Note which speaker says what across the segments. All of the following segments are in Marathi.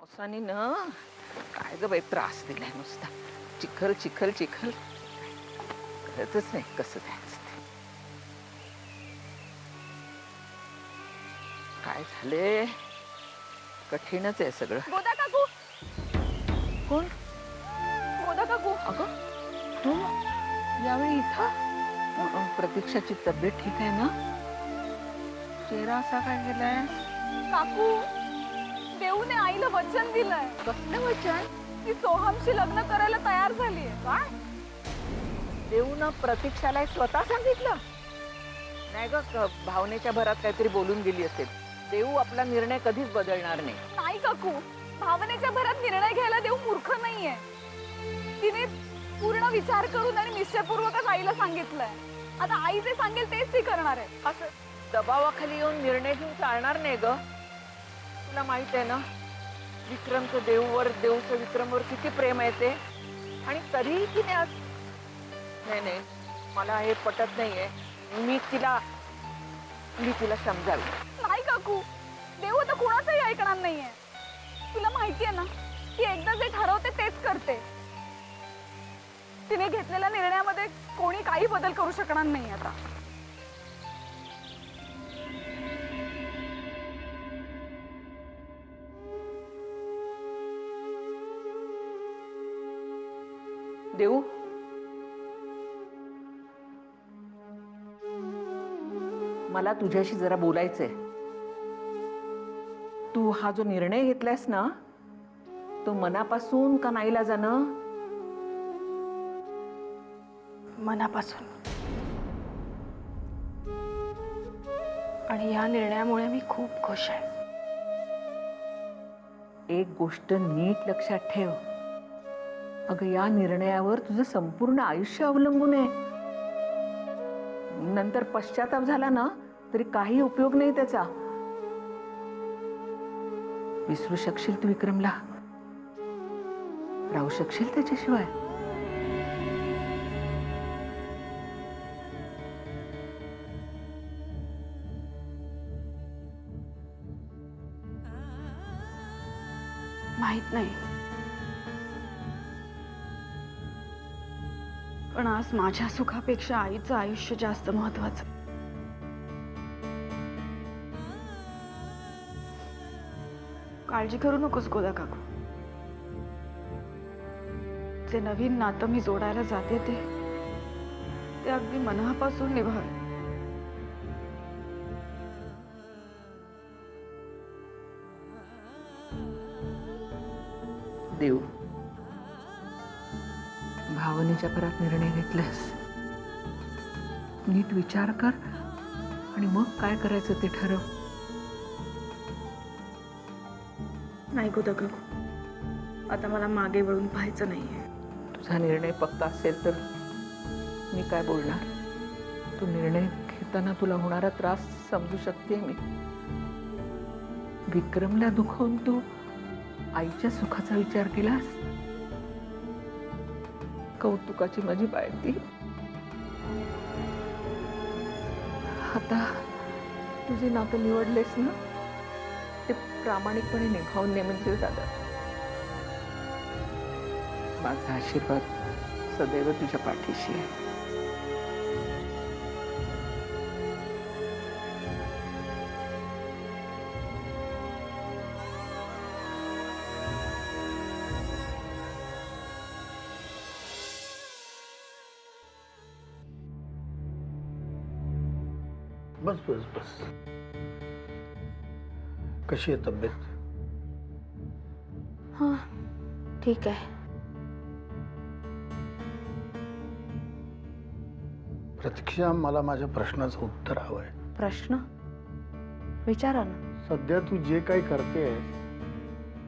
Speaker 1: पावसाने ना काय ग बाई त्रास दिलाय नुसता. चिखल चिखल चिखल कळतच नाही कसं जायचं ते. काय झाले कठीणच आहे सगळं.
Speaker 2: गोदा काकू,
Speaker 1: कोण?
Speaker 2: गोदा काकू.
Speaker 1: अगं तू यावेळी इथं? प्रतीक्षाची तब्येत ठीक आहे ना? चेहरा असा काय गेलाय?
Speaker 2: काकू, देऊने आईला वचन दिलंय.
Speaker 1: कसलं वचन?
Speaker 2: ती सोहमशी लग्न करायला तयार झालीये.
Speaker 1: काय देऊन प्रतीक्षाला स्वतः सांगितलं? नाही ग, भावनेच्या भरात काहीतरी बोलून गेली असेल. देऊ आपला निर्णय कधीच बदलणार नाही.
Speaker 2: नाही काकू, भावनेच्या भरात निर्णय घ्यायला देऊ मूर्ख नाहीये. तिने पूर्ण विचार करून आणि निश्चयपूर्वकच आईला सांगितलंय. आता आई जे सांगेल तेच ती करणार आहे.
Speaker 1: असं दबावाखाली येऊन निर्णय घेऊन चालणार नाही ग. तुला माहित आहे ना विक्रमचं देऊवर, देऊचं विक्रमवर किती प्रेम आहे ते. आणि तरीही तिने आज नाही नाही मला हे पटत नाहीये. मी तिला समजावी.
Speaker 2: नाही काकू, देऊ तर कुणाचंही ऐकणार नाहीये. तुला माहितीये ना ती एकदा जे ठरवते तेच करते. तिने घेतलेल्या निर्णयामध्ये कोणी काही बदल करू शकणार नाही आता.
Speaker 1: देऊ मला तुझ्याशी जरा बोलायचंय. तू हा जो निर्णय घेतलायस ना तो मनापासून का नाईलाजानं?
Speaker 2: मनापासून. आणि या निर्णयामुळे मी खूप खुश आहे.
Speaker 1: एक गोष्ट नीट लक्षात ठेव. अगं या निर्णयावर तुझं संपूर्ण आयुष्य अवलंबून आहे. नंतर पश्चाताप झाला ना तरी काही उपयोग नाही त्याचा. विसरू शकशील तू विक्रमला? राहू शकशील त्याच्याशिवाय?
Speaker 2: माहित नाही, पण आज माझ्या सुखापेक्षा आईचं आयुष्य जास्त महत्वाचं. काळजी करू नकोस गोदा काकू. जे नवीन नातं मी जोडायला जाते ते अगदी मनापासून निभावे.
Speaker 1: देऊ भावनेच्या भरात निर्णय घेतलास. नीट विचार कर आणि मग काय करायचं ते ठरव.
Speaker 2: नाही गोदा काकू, आता मला मागे वळून पाहायचं नाहीये.
Speaker 1: तुझा निर्णय पक्का असेल तर मी काय बोलणार? तू निर्णय घेताना तुला होणारा त्रास समजू शकते मी. विक्रमला दुखवून तू आईच्या सुखाचा विचार केलास. कौतुकाची माझी बाळती. आता तुझे नातं निवडलेस ना ते प्रामाणिकपणे निभावून ने म्हणजे दादा. माझा आशीर्वाद सदैव तुझ्या पाठीशी आहे.
Speaker 3: बस बस बस. कशी आहे तब्येत?
Speaker 2: हां, ठीक आहे.
Speaker 3: प्रतीक्षा, मला माझ्या प्रश्नाचं उत्तर हवं आहे.
Speaker 2: प्रश्न विचारा ना.
Speaker 3: सध्या तू जे काही करतेस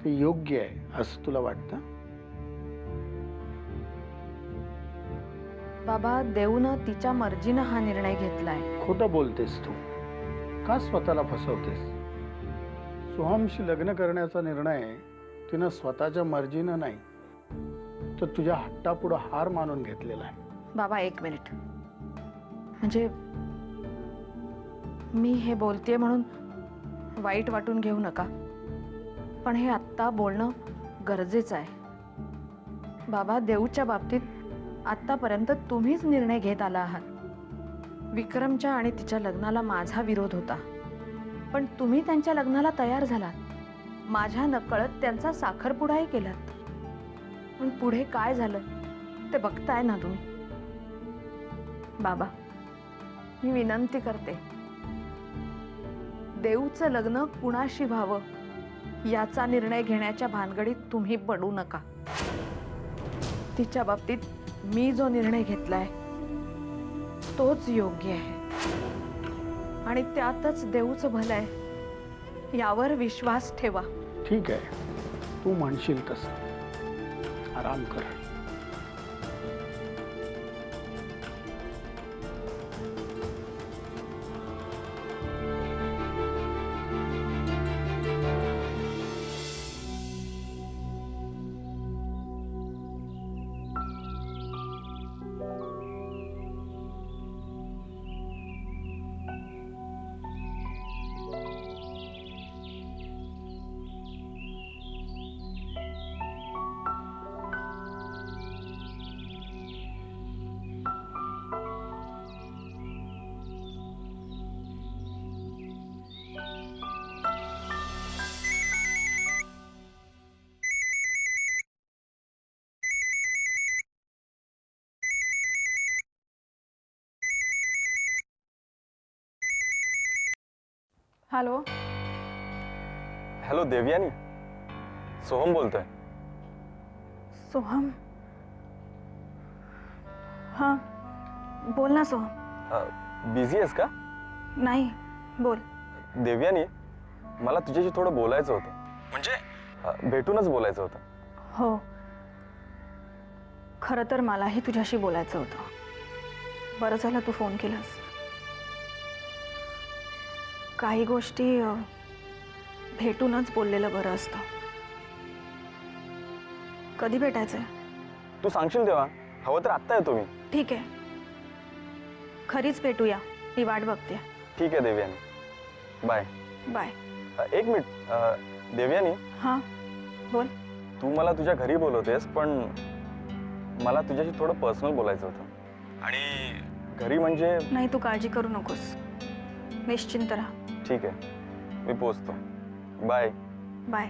Speaker 3: ते योग्य आहे असं तुला वाटतं?
Speaker 2: बाबा, देऊनं तिच्या मर्जीनं हा निर्णय घेतलाय.
Speaker 3: खोटं बोलतेस तू. का स्वतःला फसवतेस? सोहमशी लग्न करण्याचा निर्णय तिनं स्वतःच्या मर्जीनं नाही तर तुझ्या हट्टापुढं हार मानून घेतलेला आहे.
Speaker 2: बाबा एक मिनिट, म्हणजे मी हे बोलतेय म्हणून वाईट वाटून घेऊ नका.
Speaker 1: पण हे आत्ता बोलणं गरजेचं आहे. बाबा, देऊच्या बाबतीत आत्तापर्यंत तुम्हीच निर्णय घेत आला आहात. विक्रमच्या आणि तिच्या लग्नाला माझा विरोध होता, पण तुम्ही त्यांच्या लग्नाला तयार झालात. माझ्या नकळत त्यांचा साखरपुडाही केलात. पण पुढे काय झालं ते बघताय ना तुम्ही. बाबा, मी विनंती करते, देऊचं लग्न कुणाशी व्हावं याचा निर्णय घेण्याच्या भानगडीत तुम्ही पडू नका. तिच्या बाबतीत मी जो निर्णय घेतलाय तोच योग्य आहे आणि त्यातच देऊचं भलं आहे यावर विश्वास ठेवा.
Speaker 3: ठीक आहे, तू म्हणशील तसं. आराम कर.
Speaker 1: हॅलो.
Speaker 4: हॅलो देवयानी, सोहम बोलतोय.
Speaker 1: सोहम? हां, बोल ना सोहम.
Speaker 4: बिझी आहेस का?
Speaker 1: नाही, बोल.
Speaker 4: देवयानी, मला तुझ्याशी थोडं बोलायचं होतं. म्हणजे भेटूनच बोलायचं होतं.
Speaker 1: हो, खरं तर मलाही तुझ्याशी बोलायचं होतं. बरं झालं तू फोन केलास. काही गोष्टी भेटूनच बोललेलं बरं असतं. कधी भेटायचंय?
Speaker 4: तू सांगशील तेव्हा. हवं तर आत्ता येतो मी.
Speaker 1: ठीक आहे, खरीच भेटूया. मी वाट बघते.
Speaker 4: ठीक आहे देवयानी, बाय.
Speaker 1: बाय.
Speaker 4: एक मिनिट देवयानी.
Speaker 1: हां, बोल.
Speaker 4: तू मला तुझ्या घरी बोलवतेस, पण मला तुझ्याशी थोडं पर्सनल बोलायचं होतं. आणि घरी म्हणजे
Speaker 1: नाही, तू काळजी करू नकोस. निश्चिंत राहा.
Speaker 4: ठीक आहे, मी पोचतो. बाय.
Speaker 1: बाय.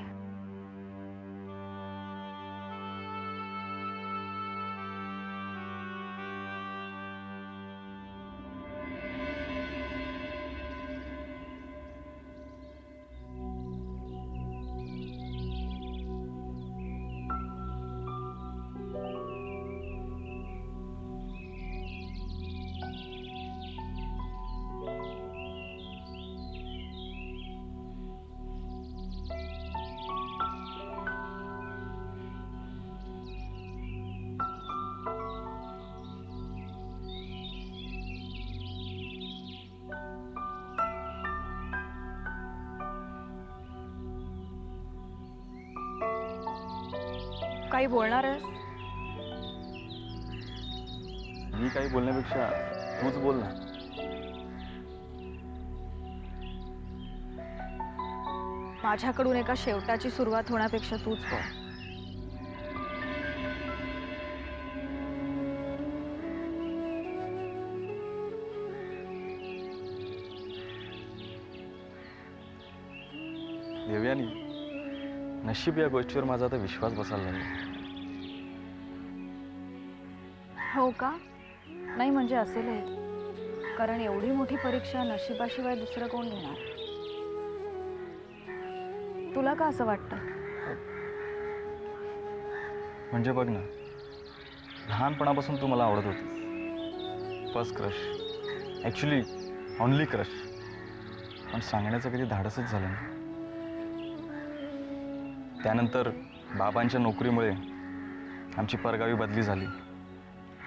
Speaker 1: काही बोलणार आहेस?
Speaker 4: मी काही बोलण्यापेक्षा तूच बोल ना.
Speaker 1: माझ्याकडून एका शेवटाची सुरुवात होण्यापेक्षा तूच बोल.
Speaker 4: देवयानी, नशीब या गोष्टीवर माझा आता विश्वास बसायला लागला.
Speaker 1: हो का? नाही म्हणजे असेलही. कारण एवढी मोठी परीक्षा नशिबाशिवाय दुसरं कोण घेणार? तुला का असं वाटतं?
Speaker 4: म्हणजे बघ ना, लहानपणापासून तू मला आवडत होती. First crush, actually only crush. पण सांगण्याचं कधी धाडसच झालं नाही. त्यानंतर बाबांच्या नोकरीमुळे आमची परगावी बदली झाली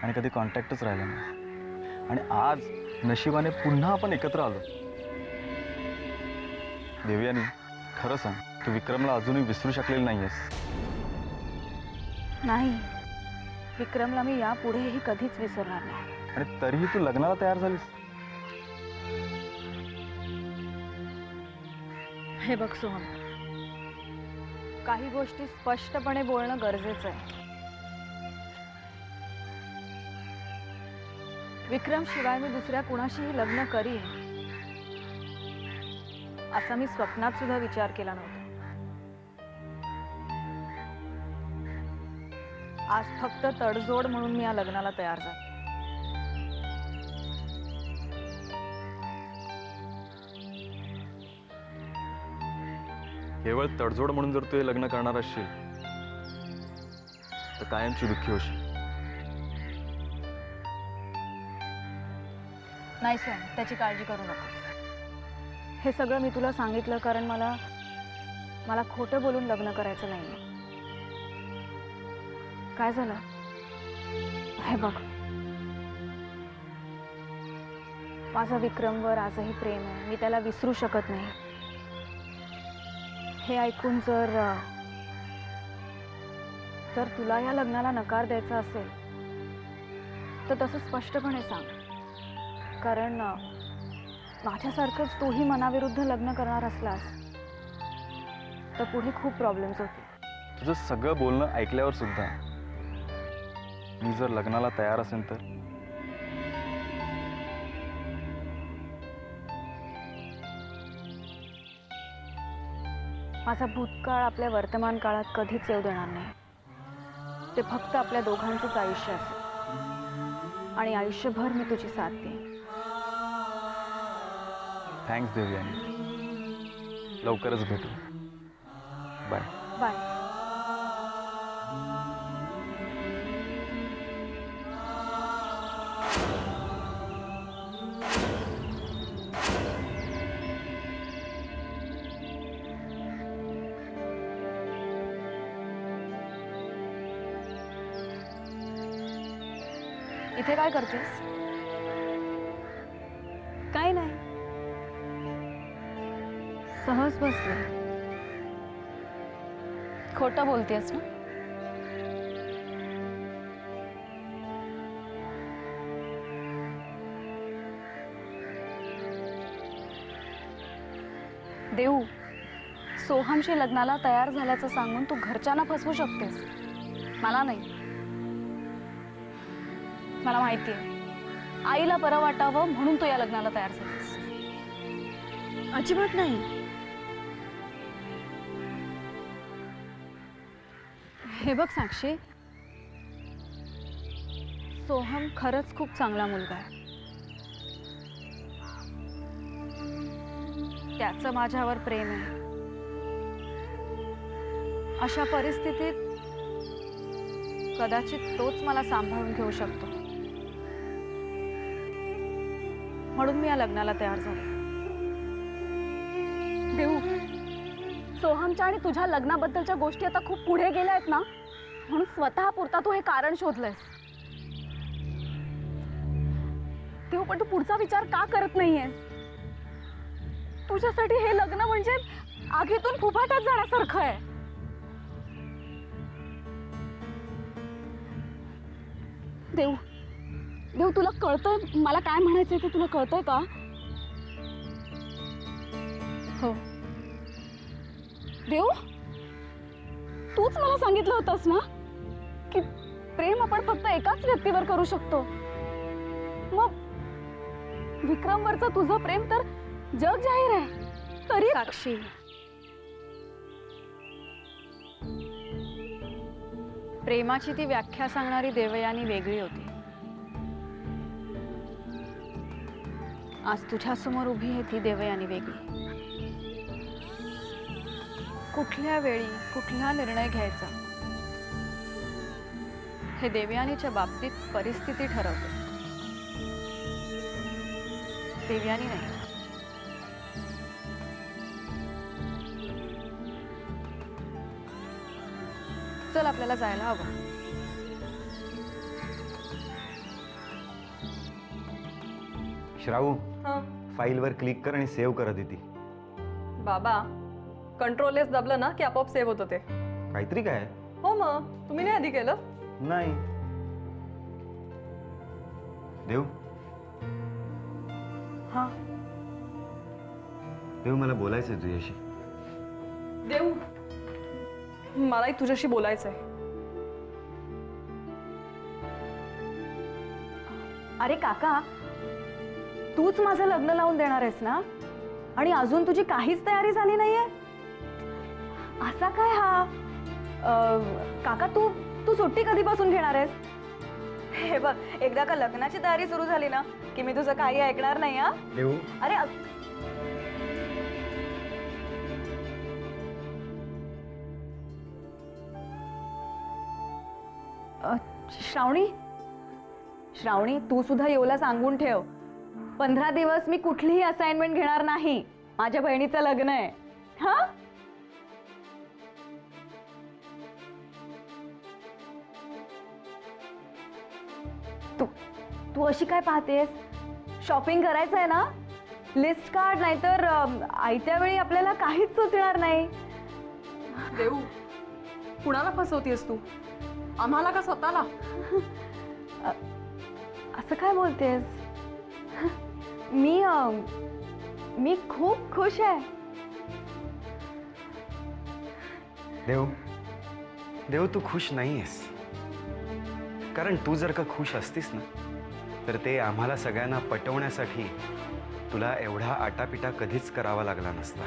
Speaker 4: आणि कधी कॉन्टॅक्टच राहिला नाही. आणि आज नशिबाने पुन्हा आपण एकत्र आलो. देवयानी, खरं सांग, तू विक्रमला अजूनही विसरू शकलेली नाहीयेस.
Speaker 1: नाही, विक्रमला मी यापुढेही कधीच विसरणार नाही.
Speaker 4: आणि तरीही तू लग्नाला तयार झालीस.
Speaker 1: हे बघ सोहम,
Speaker 2: काही गोष्टी स्पष्टपणे बोलणं गरजेचं आहे. विक्रम शिवाय मी दुसऱ्या कुणाशीही लग्न करीन असा मी स्वप्नात सुद्धा विचार केला नव्हता. आज फक्त तडजोड म्हणून मी या लग्नाला तयार झाले.
Speaker 4: केवळ तडजोड म्हणून जर तू हे लग्न करणार असशील तर कायमची दुःखी होशील.
Speaker 2: नाही सर, त्याची काळजी करू नका. हे सगळं मी तुला सांगितलं कारण मला खोटं बोलून लग्न करायचं नाहीये. काय झालं हे बघ, माझं विक्रमवर आजही प्रेम आहे. मी त्याला विसरू शकत नाही. हे ऐकून जर तुला या लग्नाला नकार द्यायचा असेल तर तसं स्पष्टपणे सांग. कारण माझ्यासारखंच तूही मनाविरुद्ध लग्न करणार असलास तर पुढे खूप प्रॉब्लेम्स होतील.
Speaker 4: तुझं सगळं बोलणं ऐकल्यावर सुद्धा मी जर लग्नाला तयार असेल तर
Speaker 2: माझा भूतकाळ आपल्या वर्तमान काळात कधीच येऊ देणार नाही. ते फक्त आपल्या दोघांचंच आयुष्य असेल आणि आयुष्यभर मी तुझी साथ देईन.
Speaker 4: थँक्स देवयानी. लवकरच भेटू. बाय.
Speaker 2: बाय. इथे काय करतेस? काय नाही, सहज बसले. खोटं बोलतेस ना? देऊ, सोहमशी लग्नाला तयार झाल्याचं सांगून तू घरच्यांना फसवू शकतेस, मला नाही. मला माहिती आहे आईला बरं वाटावं म्हणून तू या लग्नाला तयार झालीस. अजिबात नाही. हे बघ साक्षी, सोहम खरंच खूप चांगला मुलगा आहे. त्याचं माझ्यावर प्रेम आहे. अशा परिस्थितीत कदाचित तोच मला सांभाळून घेऊ शकतो. म्हणून मी या लग्नाला तयार झाले. देऊ, सोहमच्या आणि तुझ्या लग्नाबद्दलच्या गोष्टी आता खूप पुढे गेल्या आहेत ना, म्हणून स्वतः पुरता तू हे कारण शोधलंयस. देऊ, पण तू पुढचा विचार का करत नाहीयेस? तुझ्यासाठी हे लग्न म्हणजे आगीतून फुफाट्यात जाण्यासारखं आहे. देऊ, देव, तुला कळतंय मला काय म्हणायचंय ते? तुला कळतंय का? हो देव, तूच मला सांगितलं होतंस ना की प्रेम आपण फक्त एकाच व्यक्तीवर करू शकतो. मग विक्रमवरचं तुझं प्रेम तर जग जाहीर आहे. तरी साक्षी, प्रेमाची ती व्याख्या सांगणारी देवयानी वेगळी होती. आज तुझ्या समोर उभी आहे ती देवयानी वेगळी. कुठल्या वेळी कुठला निर्णय घ्यायचा हे देवयानीच्या बाबतीत परिस्थिती ठरवते, देवयानी नाही. चल, आपल्याला जायला हवं.
Speaker 5: श्रावू, फाईलवर क्लिक कर आणि सेव्ह कर अदिती.
Speaker 6: बाबा, कंट्रोल एस दबलं ना की आपोआप सेव्ह होतं ते.
Speaker 5: काहीतरी काय?
Speaker 6: हो, मग तुम्ही नाही आधी केलं?
Speaker 5: नाही. देव,
Speaker 6: हा
Speaker 5: देव, मला बोलायचंय तुझ्याशी.
Speaker 6: देऊ, मलाही तुझ्याशी बोलायचंय.
Speaker 2: अरे काका, तूच माझं लग्न लावून देणार आहेस ना? आणि अजून तुझी काहीच तयारी झाली नाहीये? असा काय हा? काका, तू सुट्टी कधीपासून घेणार आहेस? हे बघ, एकदा का लग्नाची तयारी सुरू झाली ना की मी तुझं काही ऐकणार नाही. हा
Speaker 5: देऊ
Speaker 2: अरे श्रावणी, श्रावणी, तू सुद्धा येऊला सांगून ठेव, 15 दिवस मी कुठलीही असाइनमेंट घेणार नाही. माझ्या बहिणीचं लग्न आहे. हा तू अशी काय पाहतेस? शॉपिंग करायचं आहे ना? लिस्ट काढ, नाहीतर आयत्या वेळी आपल्याला काहीच सुचणार नाही.
Speaker 6: देऊ, कुणाला फसवतेस तू? आम्हाला का स्वतःला?
Speaker 2: असं काय बोलतेस? मी खूप खुश आहे.
Speaker 5: देव देव तू खुश नाहीयेस. कारण तू जर का खुश असतीस ना तर ते आम्हाला सगळ्यांना पटवण्यासाठी तुला एवढा आटापिटा कधीच करावा लागला नसता.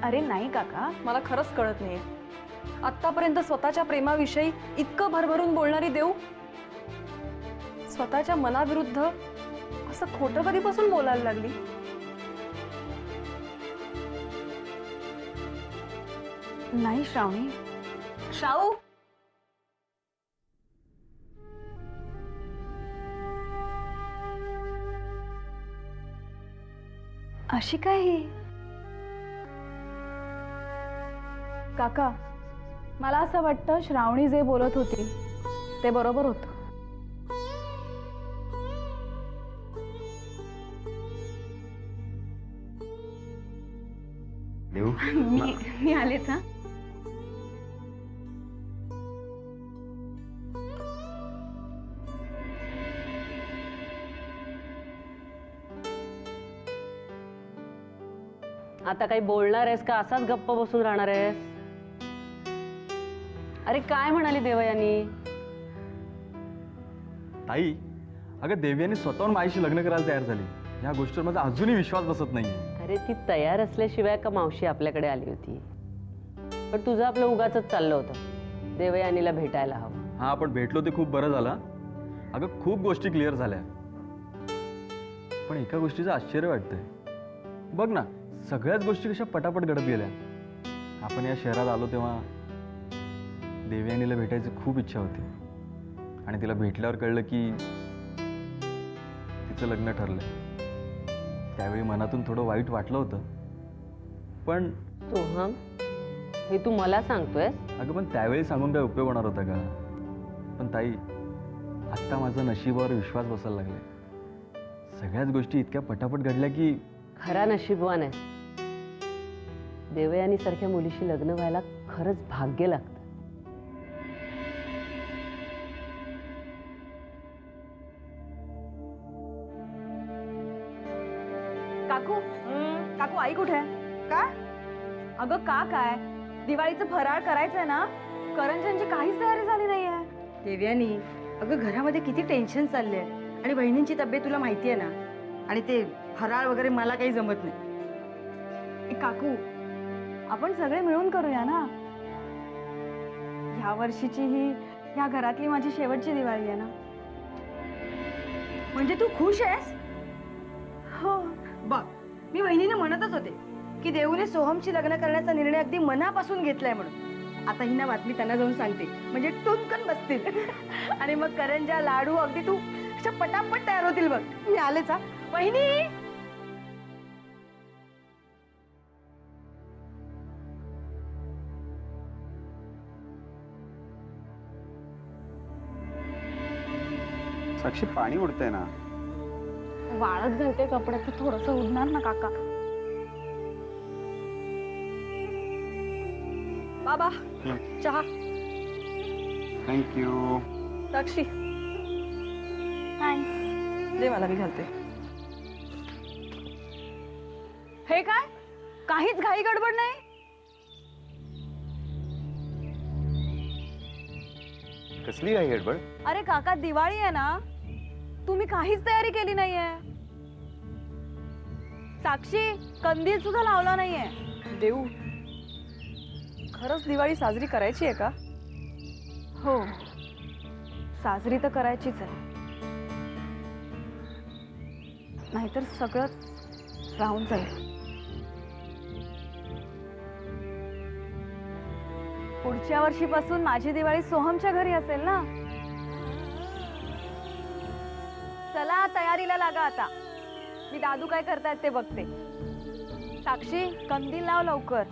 Speaker 2: अरे नाही काका,
Speaker 6: मला खरंच कळत नाहीये, आत्तापर्यंत स्वतःच्या प्रेमाविषयी इतकं भरभरून बोलणारी देऊ स्वतःच्या मनाविरुद्ध असं खोटं कधीपासून बोलायला लागली?
Speaker 2: नाही श्रावणी. श्राऊ, अशी काय ही? काका, मला असं वाटतं श्रावणी जे बोलत होती ते बरोबर होतं.
Speaker 5: देऊ
Speaker 2: मी आलेच. हा
Speaker 7: आता काही बोलणार आहेस का असाच गप्प बसून राहणार आहेस? अरे काय म्हणाली देवयानी?
Speaker 4: ताई, अगं देवयानी स्वतःहून माझ्याशी लग्न करायला तयार झाली. या गोष्टीवर माझा अजूनही विश्वास बसत नाहीये.
Speaker 7: अरे ती तयार असल्याशिवाय का मावशी आपल्याकडे आली होती? पण तुझं आपलं उगाचच चाललं होतं, देवयानीला भेटायला हवं.
Speaker 4: हा, आपण भेटलो ते खूप बरं झालं. अगं खूप गोष्टी क्लिअर झाल्या. पण एका गोष्टीचं आश्चर्य वाटतंय. बघ ना, सगळ्याच गोष्टी कशा पटापट घडत गेल्या. आपण या शहरात आलो तेव्हा देवयानीला भेटायची खूप इच्छा होती आणि तिला भेटल्यावर कळलं की तिचं लग्न ठरलंय. त्यावेळी मनातून थोडं वाईट वाटलं होतं. पण
Speaker 7: सोहम, हे तू मला सांगतोयस?
Speaker 4: अगं पण त्यावेळी सांगून काय उपयोग होणार होता का? पण ताई, आत्ता माझा नशिबावर विश्वास बसायला लागलाय. सगळ्याच गोष्टी इतक्या पटापट घडल्या की
Speaker 7: खरा नशीबवान आहे. देवयानी सारख्या मुलीशी लग्न व्हायला खरंच भाग्य लागतं.
Speaker 2: काकू, काकू आई कुठे आहे? का? अगं का काय, दिवाळीचं फराळ करायचंय ना, करंजांची काहीच तयारी झाली नाहीये.
Speaker 8: देवयानी, अगं घरामध्ये किती टेन्शन चालले आणि बहिणींची तब्येत तुला माहिती आहे ना, आणि ते फराळ वगैरे मला काही जमत नाही.
Speaker 2: काकू, आपण सगळे मिळून करूया ना. ह्या वर्षीची ही ह्या घरातली माझी शेवटची दिवाळी आहे ना.
Speaker 8: म्हणजे तू खुश आहेस?
Speaker 2: हो.
Speaker 8: बघ, मी बहिणीने म्हणतच होते की देऊने सोहमशी लग्न करण्याचा निर्णय अगदी मनापासून घेतलाय म्हणून. आता ही ना बातमी त्यांना जाऊन सांगते, म्हणजे टुनकन बसतील आणि मग करंजा लाडू अगदी तू अशा पटापट तयार होतील. बघ, मी आलेच. हा बहिणी.
Speaker 5: साक्षी, पाणी उडतंय ना.
Speaker 2: वाळत घालते कपडे, तर थोडस उडणार ना काका.
Speaker 6: बाबा, चहा.
Speaker 5: थँक्यू.
Speaker 6: साक्षी,
Speaker 2: थँक्स.
Speaker 6: दे मला, मी घालते.
Speaker 2: हे काय, काहीच घाई गडबड नाही?
Speaker 5: कसली आहे गडबड?
Speaker 2: अरे काका, दिवाळी आहे ना, तुम्ही काहीच तयारी केली नाहीये. साक्षी, कंदील सुद्धा लावला नाहीये.
Speaker 6: देऊ, खरंच दिवाळी साजरी करायची आहे का?
Speaker 2: हो, साजरी तर करायचीच आहे, नाहीतर सगळं राहून जाईल. पुढच्या वर्षीपासून माझी दिवाळी सोहमच्या घरी असेल ना. चला तयारीला लागा आता. मी दादू काय करतायत ते बघते. साक्षी, कंदील लाव लवकर.